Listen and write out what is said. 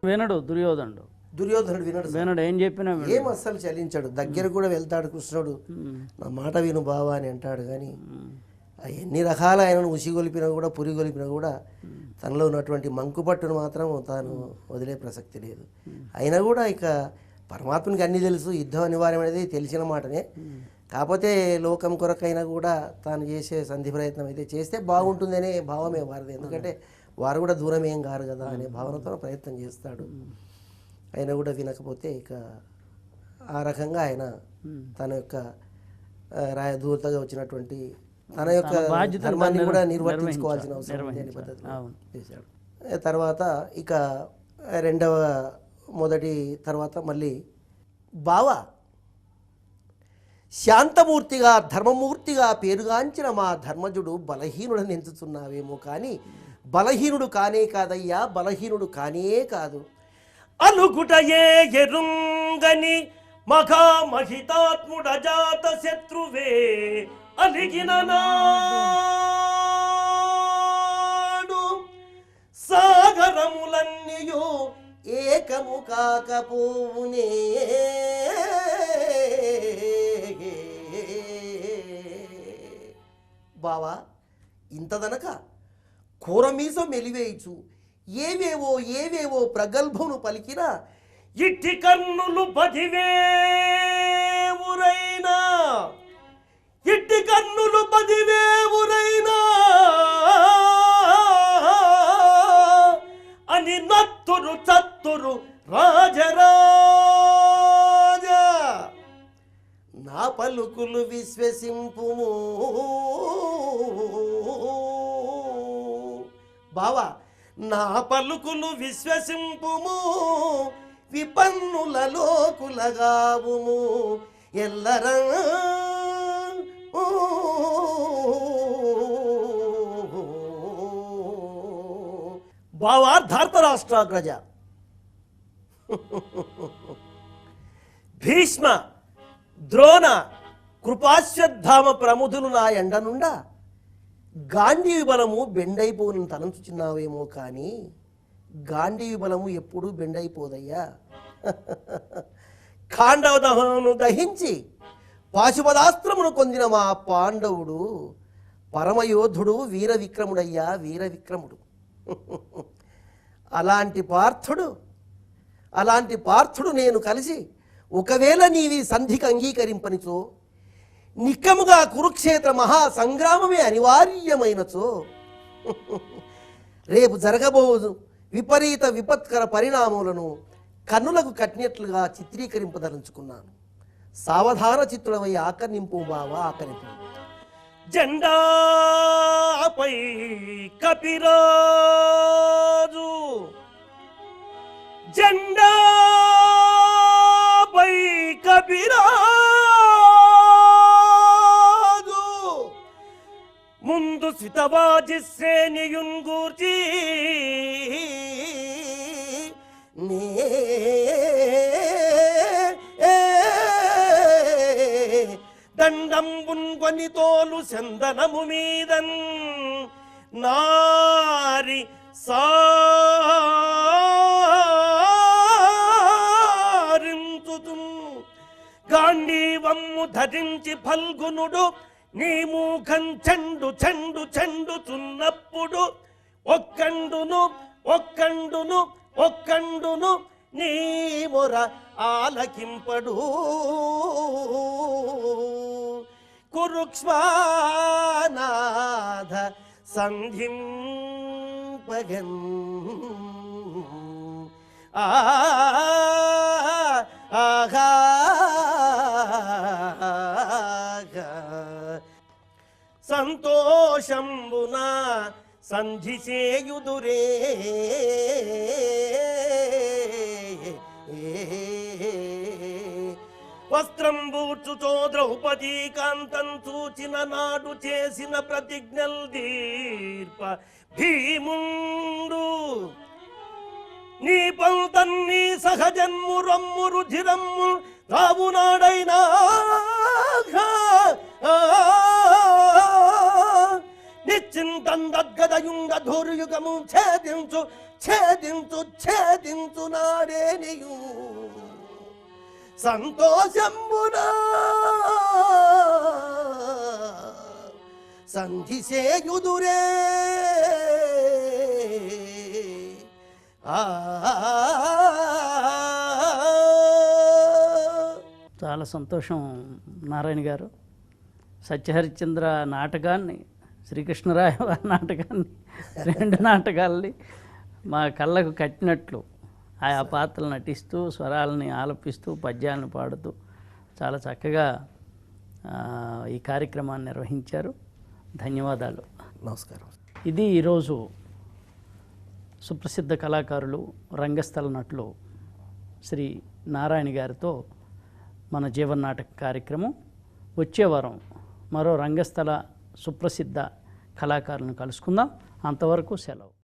వినడు దుర్యోధనుడు. వినడు ఏం చెప్పినా ఏం అస్సలు చలించాడు. దగ్గర కూడా వెళ్తాడు కృష్ణుడు, నా మాట విను బావా అని అంటాడు. కానీ ఎన్ని రకాల ఆయనను ఉసిగొలిపినా కూడా పురిగొలిపినా కూడా తనలో ఉన్నటువంటి మంకుపట్టును మాత్రం తాను వదిలే ప్రసక్తి లేదు. అయినా కూడా ఇక పరమాత్మనికి అన్నీ తెలుసు, యుద్ధం అనివార్యం అనేది తెలిసిన మాటనే. కాకపోతే లోకం కొరకైనా కూడా తాను చేసే సంధి ప్రయత్నం అయితే చేస్తే బాగుంటుందనే భావమే వారిది. ఎందుకంటే వారు కూడా దూరం ఏం కారు కదా అనే భావనతో ప్రయత్నం చేస్తాడు. అయినా కూడా వినకపోతే ఇక ఆ రకంగా ఆయన తన యొక్క రాయదూతగా వచ్చినటువంటి తన యొక్క ధర్మాన్ని కూడా నిర్వర్తించుకోవాల్సిన అవసరం లేని పద్ధతిలో చేశాడు. తర్వాత ఇక మొదటి తర్వాత మళ్ళీ బావ శాంతమూర్తిగా ధర్మమూర్తిగా పేరుగాంచిన మా ధర్మజుడు బలహీనుడని ఎంచుతున్నావేమో కానీ బలహీనుడు కానే కాదయ్యా, బలహీనుడు కానే కాదు. అనుకుటయే ఎరుంగని మహామహితాత్ముడ జాత శత్రువే అలిగిన నాడు సాగరములన్నీయు ఏకము కాకపోవునే. బావా ఇంతదనక కూరమీసం మెలివేయచ్చు ఏవేవో ప్రగల్భమును పలికిన ఇట్టి కన్నులు పదివేవురైనా అని నత్తురు చత్తురు రాజరాజా. నా పలుకులు విశ్వసింపుము బావా, నా పలుకులు విశ్వసింపుము, విపన్నులలో కులగావుము ఎల్లరా. బావా ధార్తరాష్ట్రాగ్రజ, భీష్మ ద్రోణ కృపాశ్వత్థామ ప్రముఖులు నా ఎండ నుండా గాంధీవి బలము బెండైపోను తలంచుచున్నావేమో కానీ గాంధీవి బలము ఎప్పుడూ బెండైపోదయ్యా. ఖాండవ దహనను దహించి పాశుపదాస్త్రమును పొందిన మా పాండవుడు పరమయోధుడు వీర విక్రముడయ్యా, వీర విక్రముడు. అలాంటి పార్థుడు నేను కలిసి ఒకవేళ నీవి సంధికి అంగీకరింపనిచో నిక్కముగా కురుక్షేత్ర మహాసంగ్రామమే అనివార్యమైనచో రేపు జరగబోదు విపరీత విపత్కర పరిణామములను కన్నులకు కట్టినట్లుగా చిత్రీకరింపదలుచుకున్నాను. సావధాన చిత్తుడమై ఆకర్ణింపు బావా, ఆకర్ణింపు. జెండాపై కపిరాజు, జెండాపై కపిరాజు ముందు సితవాజి శ్రేణియుంగూర్చి దండంబున్ తోలు చందనము మీదన్ నారి సారించుతు గాంధీవమ్ము ధరించి ఫల్గునుడు నీ మూఖం చెండు చెండు చెండుచున్నప్పుడు ఒక్కండును నీ మొర ఆలకింపడు. కురుక్ష్మానాథ సంధింపగన్ ఆగా సంతోషంబున సంధి చేయుదురే. వస్త్రంబూచుచో ద్రౌపదీ కాంతం చూచిన నాడు చేసిన ప్రతిజ్ఞల్ దీర్ప భీముండు నీ పంతన్ని సహజన్ము రమ్ము రుధిరమ్ము రావునాడైనా నిశ్చింతందద్గదయుంగ ధూర్యుగము ఛేదించు ఛేదించు నాడే నీయు సంతోషంబునా సంధి సేయుదురే చాలా సంతోషం నారాయణ గారు. సత్యహరిశ్చంద్ర నాటకాన్ని, శ్రీకృష్ణరాయ వారి నాటకాన్ని, రెండు నాటకాలని మా కళ్ళకు కట్టినట్లు ఆయా పాత్రలు నటిస్తూ, స్వరాలని ఆలపిస్తూ, పద్యాలను పాడుతూ చాలా చక్కగా ఈ కార్యక్రమాన్ని నిర్వహించారు. ధన్యవాదాలు. నమస్కారం. ఇది ఈరోజు సుప్రసిద్ధ కళాకారులు, రంగస్థల నటులు శ్రీ నారాయణ గారితో మన జీవనాటక కార్యక్రమం. వచ్చే వారం మరో రంగస్థల సుప్రసిద్ధ కళాకారులను కలుసుకుందాం. అంతవరకు సెలవు.